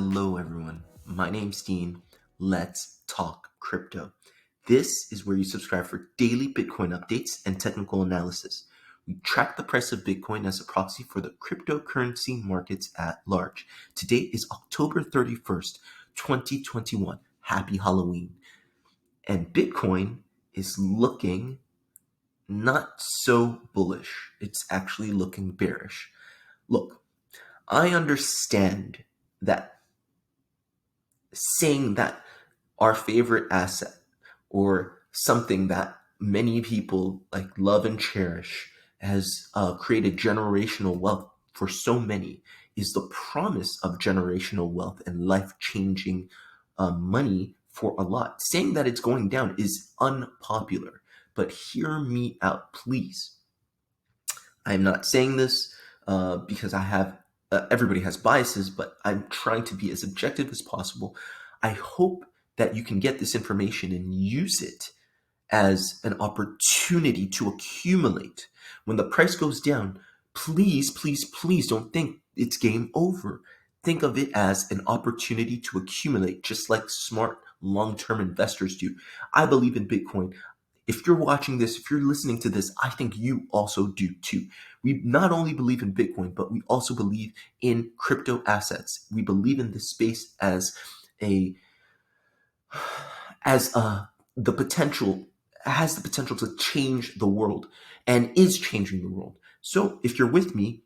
Hello everyone, my name's Dean. Let's talk crypto. This is where you subscribe for daily Bitcoin updates and technical analysis. We track the price of Bitcoin as a proxy for the cryptocurrency markets at large. Today is October 31st, 2021. Happy Halloween. And Bitcoin is looking not so bullish. It's actually looking bearish. Look, I understand that saying that our favorite asset or something that many people like love and cherish has created generational wealth for so many is the promise of generational wealth and life-changing money for a lot. Saying that it's going down is unpopular, but hear me out, please. I'm not saying this because I have everybody has biases, but I'm trying to be as objective as possible. I hope that you can get this information and use it as an opportunity to accumulate. When the price goes down, please, please, please don't think it's game over. Think of it as an opportunity to accumulate, just like smart long-term investors do. I believe in Bitcoin. If you're watching this, if you're listening to this, I think you also do too. We not only believe in Bitcoin, but we also believe in crypto assets. We believe in this space as the potential has the potential to change the world and is changing the world. So if you're with me,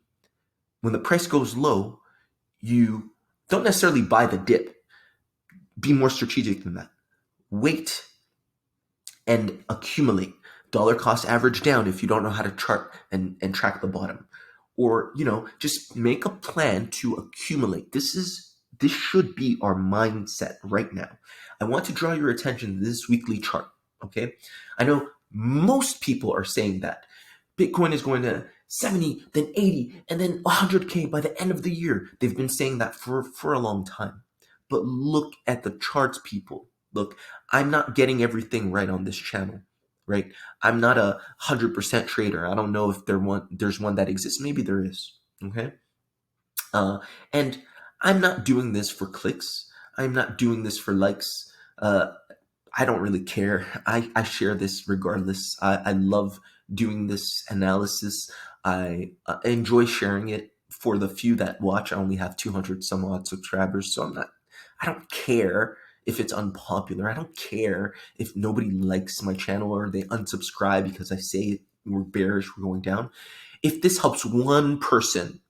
when the price goes low, you don't necessarily buy the dip. Be more strategic than that. Wait and accumulate. Dollar cost average down if you don't know how to chart and track the bottom. Or, just make a plan to accumulate. This should be our mindset right now. I want to draw your attention to this weekly chart, okay? I know most people are saying that Bitcoin is going to 70, then 80, and then 100K by the end of the year. They've been saying that for a long time. But look at the charts, people. Look, I'm not getting everything right on this channel, right? I'm not 100% trader. I don't know if there's one that exists. Maybe there is, okay? And I'm not doing this for clicks. I'm not doing this for likes. I don't really care. I share this regardless. I love doing this analysis. I enjoy sharing it. For the few that watch, I only have 200 some odd subscribers, so I don't care if it's unpopular. I don't care if nobody likes my channel or they unsubscribe because I say we're bearish, we're going down. If this helps one person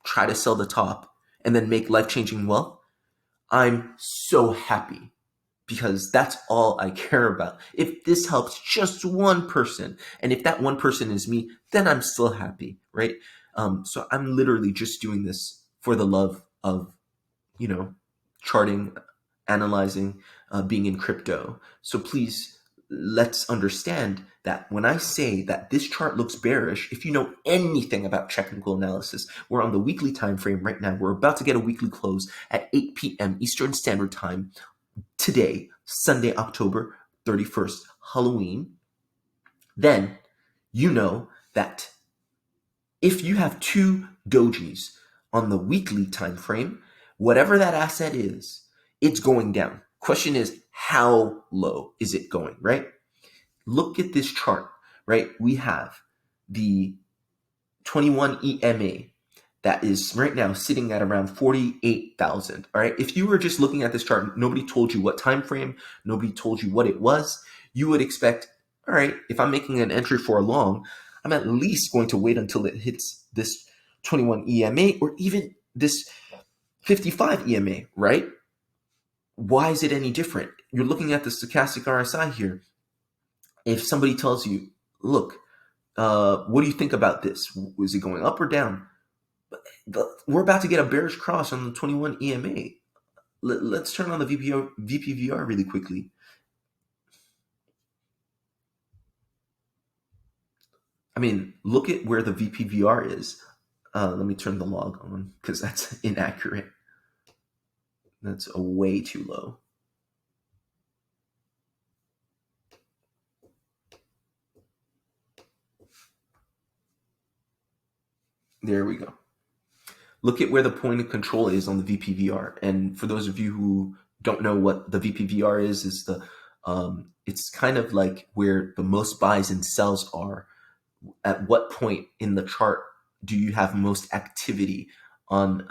try to sell the top and then make life-changing wealth, I'm so happy because that's all I care about. If this helps just one person, and if that one person is me, then I'm still happy, right? So I'm literally just doing this for the love of, charting, analyzing, being in crypto. So please, let's understand that when I say that this chart looks bearish, if you know anything about technical analysis, we're on the weekly time frame right now. We're about to get a weekly close at 8 p.m. Eastern Standard Time today, Sunday, October 31st, Halloween. Then you know that if you have two dojis on the weekly time frame, whatever that asset is, it's going down. Question is, how low is it going, right? Look at this chart, right? We have the 21 EMA that is right now sitting at around 48,000, all right? If you were just looking at this chart, nobody told you what time frame, nobody told you what it was, you would expect, all right, if I'm making an entry for a long, I'm at least going to wait until it hits this 21 EMA or even this 55 EMA, right? Why is it any different? You're looking at the stochastic RSI here. If somebody tells you, look, what do you think about this? Is it going up or down? We're about to get a bearish cross on the 21 EMA. Let's turn on the VPVR really quickly. I mean, look at where the VPVR is. Let me turn the log on because that's inaccurate. That's way too low. There we go. look at where the point of control is on the VPVR. And for those of you who don't know what the VPVR is the it's kind of like where the most buys and sells are. At what point in the chart do you have most activity on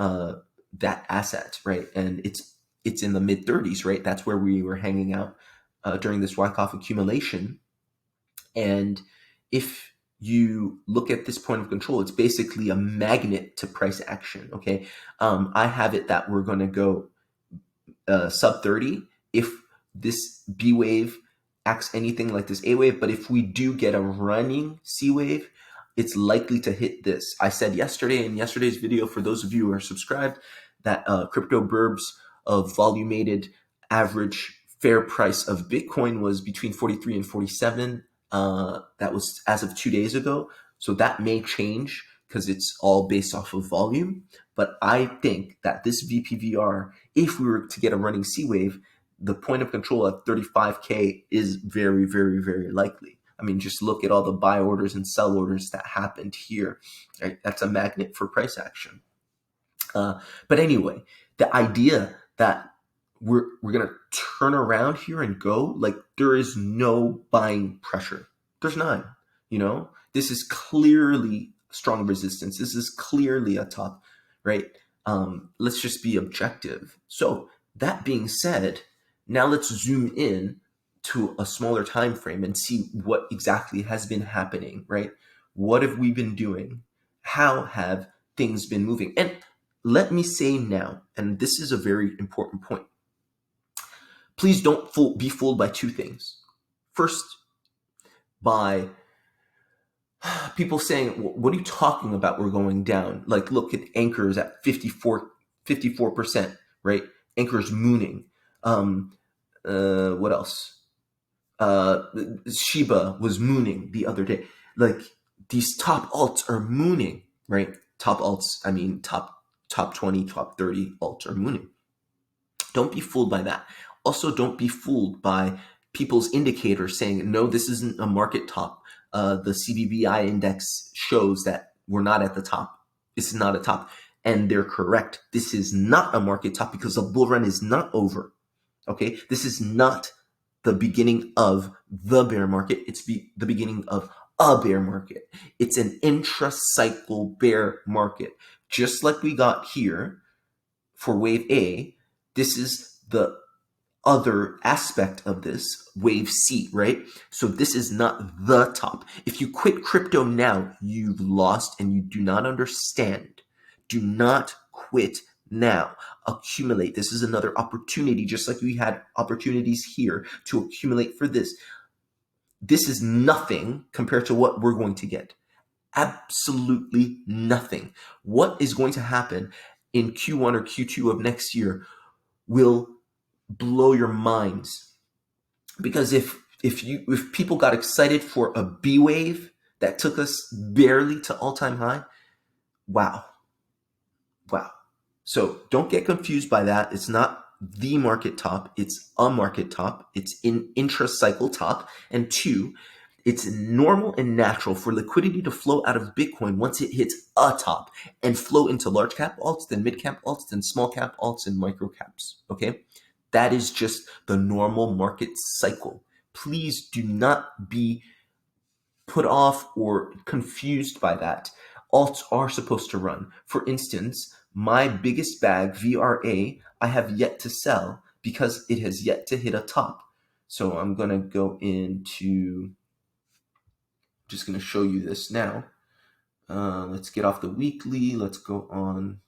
that asset, right? And it's in the mid 30s, right? That's where we were hanging out during this Wyckoff accumulation. And if you look at this point of control, it's basically a magnet to price action. Okay, I have it that we're going to go sub 30 if this B wave acts anything like this A wave. But if we do get a running C wave, it's likely to hit this. I said yesterday in yesterday's video, for those of you who are subscribed, that crypto burbs of volumated average fair price of Bitcoin was between 43 and 47. That was as of 2 days ago. So that may change because it's all based off of volume. But I think that this VPVR, if we were to get a running C wave, the point of control at 35K is very, very, very likely. I mean, just look at all the buy orders and sell orders that happened here. Right? That's a magnet for price action. But anyway, the idea that we're going to turn around here and go, like, there is no buying pressure. There's none, you know? This is clearly strong resistance. This is clearly a top, right? Let's just be objective. So that being said, now let's zoom in to a smaller time frame and see what exactly has been happening, right? What have we been doing? How have things been moving? And let me say now, and this is a very important point, please don't be fooled by two things. First, by people saying, what are you talking about? We're going down. Like, look at Anchor's at 54%, right? Anchor's mooning. What else? Shiba was mooning the other day. Like, these top alts are mooning, right? Top alts, I mean, top 20, top 30 alts are mooning. Don't be fooled by that. Also, don't be fooled by people's indicators saying, no, this isn't a market top. The CBBI index shows that we're not at the top. This is not a top. And they're correct. This is not a market top because the bull run is not over. Okay? This is not the beginning of the bear market. It's the beginning of a bear market. It's an intra-cycle bear market. Just like we got here for wave A, this is the other aspect of this, wave C, right? So this is not the top. If you quit crypto now, you've lost and you do not understand. Do not quit now. Accumulate. This is another opportunity, just like we had opportunities here to accumulate for this. This is nothing compared to what we're going to get. Absolutely nothing. What is going to happen in Q1 or Q2 of next year will blow your minds. Because if people got excited for a B wave that took us barely to all-time high, wow. So don't get confused by that. It's not the market top. It's a market top. It's an intra-cycle top. And two, it's normal and natural for liquidity to flow out of Bitcoin once it hits a top and flow into large cap alts, then mid cap alts, then small cap alts, and micro caps. Okay? That is just the normal market cycle. Please do not be put off or confused by that. Alts are supposed to run. For instance, my biggest bag, VRA, I have yet to sell because it has yet to hit a top. So I'm going to go into, just going to show you this now. Let's get off the weekly. Let's go on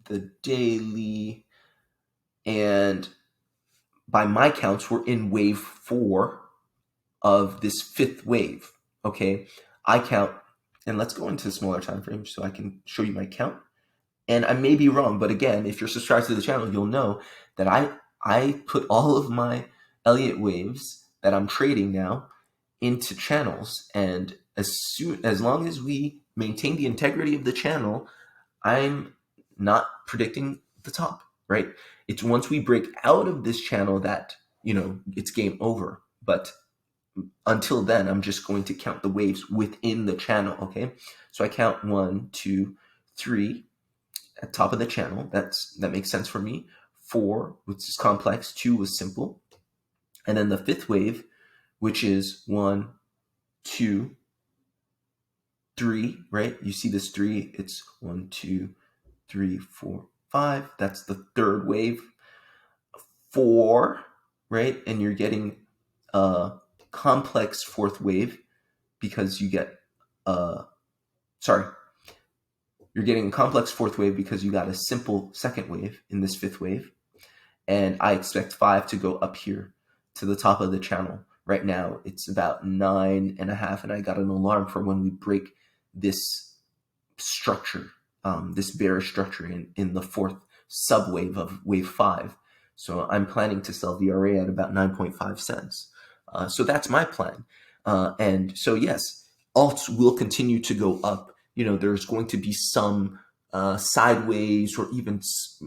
the daily. And by my counts, we're in wave 4 of this 5th wave. Okay, I count, and let's go into smaller time frames so I can show you my count. And I may be wrong, but again, if you're subscribed to the channel, you'll know that I put all of my Elliott waves that I'm trading now into channels, and as long as we maintain the integrity of the channel, I'm not predicting the top, right? It's once we break out of this channel that, it's game over. But until then, I'm just going to count the waves within the channel, okay? So I count 1, 2, 3 at top of the channel. That makes sense for me. 4, which is complex. 2 was simple. And then the fifth wave, which is 1, 2, 3, right? You see this 3, it's 1, 2, 3, 4, 5. That's the third wave. 4, right? And you're getting a complex fourth wave because you get you're getting a complex fourth wave because you got a simple second wave in this fifth wave. And I expect 5 to go up here to the top of the channel. Right now, it's about 9.5, and I got an alarm for when we break this structure, this bearish structure in the fourth subwave of wave 5. So I'm planning to sell VRA at about 9.5 cents. So that's my plan. And so, yes, alts will continue to go up. There's going to be some sideways or even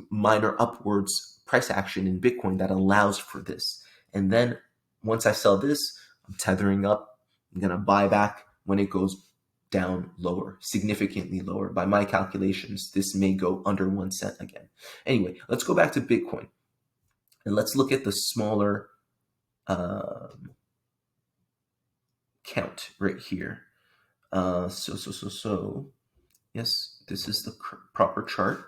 minor upwards price action in Bitcoin that allows for this. And then once I sell this, I'm tethering up. I'm going to buy back when it goes down lower, significantly lower. By my calculations, this may go under 1 cent again. Anyway, let's go back to Bitcoin. And let's look at the smaller count right here. Yes, this is the proper chart.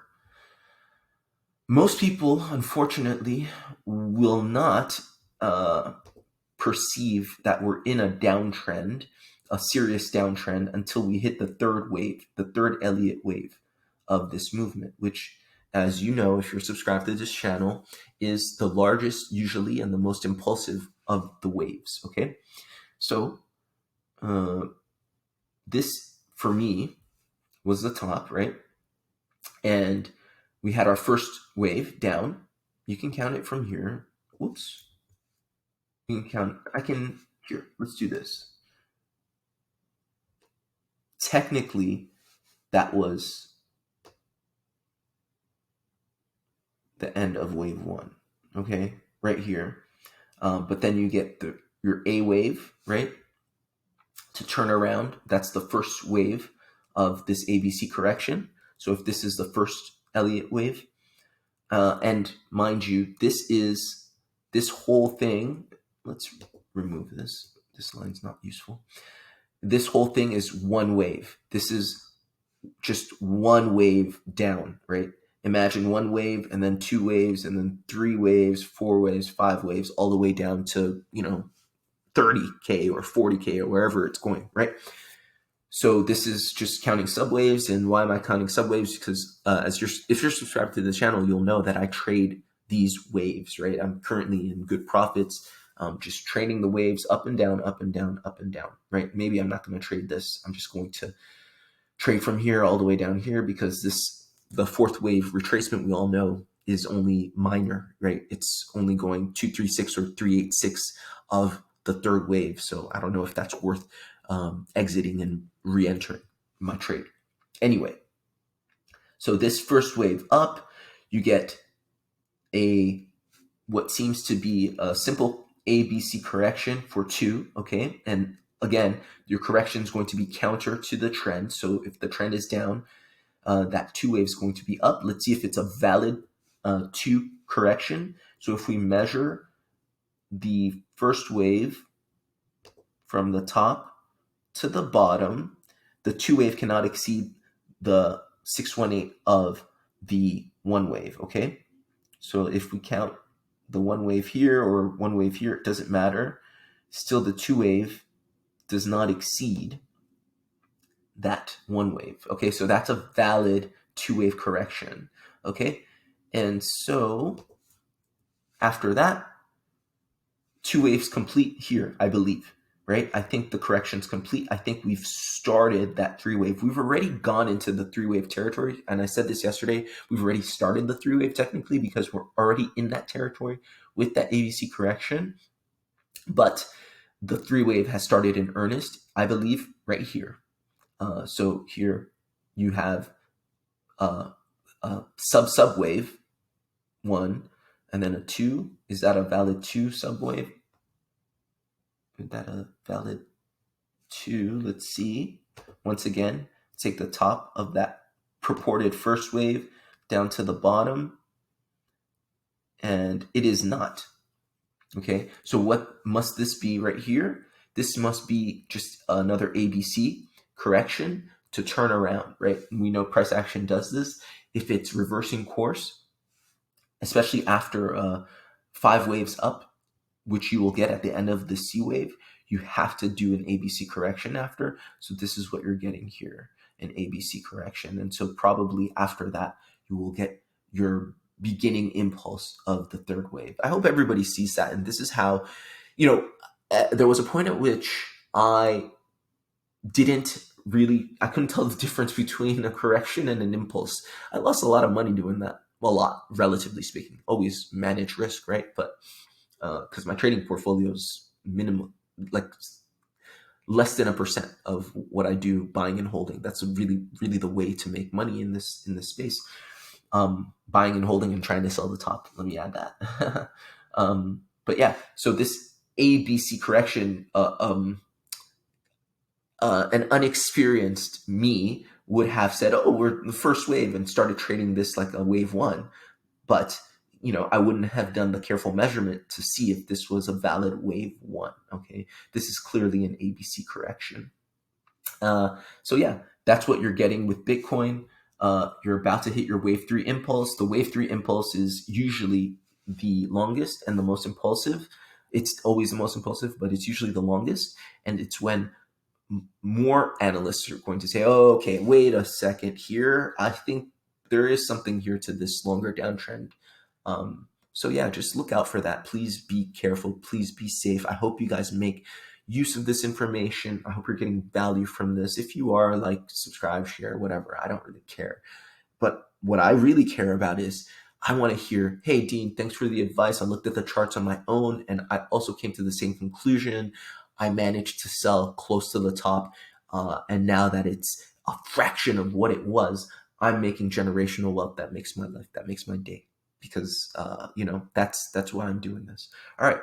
Most people, unfortunately, will not perceive that we're in a downtrend, a serious downtrend, until we hit the third wave, the third Elliott wave of this movement, which, as you know, if you're subscribed to this channel, is the largest usually and the most impulsive of the waves, okay? So this, for me, was the top, right? And we had our first wave down. You can count it from here. Whoops. You can count. Here, let's do this. Technically, that was the end of wave 1, okay? Right here. But then you get your A wave, right? To turn around, that's the first wave of this ABC correction. So if this is the first Elliott wave, and mind you, this whole thing, let's remove this. This line's not useful. This whole thing is one wave. This is just one wave down, right? Imagine one wave and then 2 waves and then 3 waves, 4 waves, 5 waves, all the way down to, 30K or 40K or wherever it's going, right? So this is just counting subwaves. And why am I counting subwaves? Because if you're subscribed to the channel, you'll know that I trade these waves, right? I'm currently in good profits, just trading the waves up and down, up and down, up and down, right? Maybe I'm not going to trade this. I'm just going to trade from here all the way down here because the fourth wave retracement, we all know, is only minor, right? It's only going 236 or 386 of the third wave. So I don't know if that's worth exiting and re-entering my trade. Anyway, so this first wave up, you get what seems to be a simple ABC correction for 2, okay? And again, your correction is going to be counter to the trend. So if the trend is down, that 2 wave is going to be up. Let's see if it's a valid 2 correction. So if we measure the first wave from the top to the bottom, the 2 wave cannot exceed the 618 of the 1 wave, okay? So if we count the 1 wave here or 1 wave here, it doesn't matter. Still, the 2 wave does not exceed that 1 wave, okay? So that's a valid 2 wave correction, okay? And so after that, 2 waves complete here, I believe, right? I think the correction's complete. I think we've started that 3 wave. We've already gone into the 3 wave territory. And I said this yesterday, we've already started the 3 wave technically because we're already in that territory with that ABC correction. But the 3 wave has started in earnest, I believe, right here. So here you have a subwave 1 and then a 2. Is that a valid 2 subwave? Is that a valid 2? Let's see. Once again, take the top of that purported first wave down to the bottom, and it is not. Okay, so what must this be right here? This must be just another ABC correction to turn around, right? We know price action does this. If it's reversing course, especially after 5 waves up, which you will get at the end of the C wave, you have to do an ABC correction after. So this is what you're getting here, an ABC correction. And so probably after that, you will get your beginning impulse of the third wave. I hope everybody sees that. And this is how, there was a point at which I couldn't tell the difference between a correction and an impulse. I lost a lot of money doing that. Well, a lot, relatively speaking. Always manage risk, right? But because my trading portfolio is minimum, like less than 1% of what I do buying and holding. That's really, really the way to make money in this space. Buying and holding and trying to sell the top. Let me add that. But yeah, so this ABC correction, an unexperienced me would have said, "Oh, we're the first wave," and started trading this like a wave one. But I wouldn't have done the careful measurement to see if this was a valid wave one. Okay, this is clearly an ABC correction. So yeah, that's what you're getting with Bitcoin. You're about to hit your wave 3 impulse. The wave 3 impulse is usually the longest and the most impulsive. It's always the most impulsive, but it's usually the longest. And it's when more analysts are going to say, "Oh, okay, wait a second here. I think there is something here to this longer downtrend." So yeah, just look out for that. Please be careful. Please be safe. I hope you guys make use of this information. I hope you're getting value from this. If you are, like, subscribe, share, whatever. I don't really care. But what I really care about is I want to hear, "Hey, Dean, thanks for the advice. I looked at the charts on my own and I also came to the same conclusion. I managed to sell close to the top. And now that it's a fraction of what it was, I'm making generational wealth. That makes my life, that makes my day." Because, that's why I'm doing this. All right.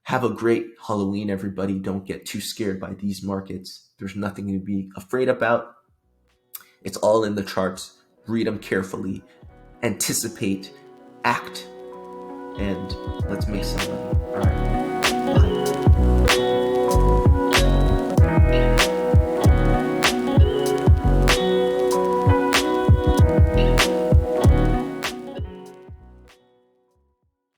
Have a great Halloween, everybody. Don't get too scared by these markets. There's nothing to be afraid about. It's all in the charts. Read them carefully. Anticipate, act, and let's make some money. All right.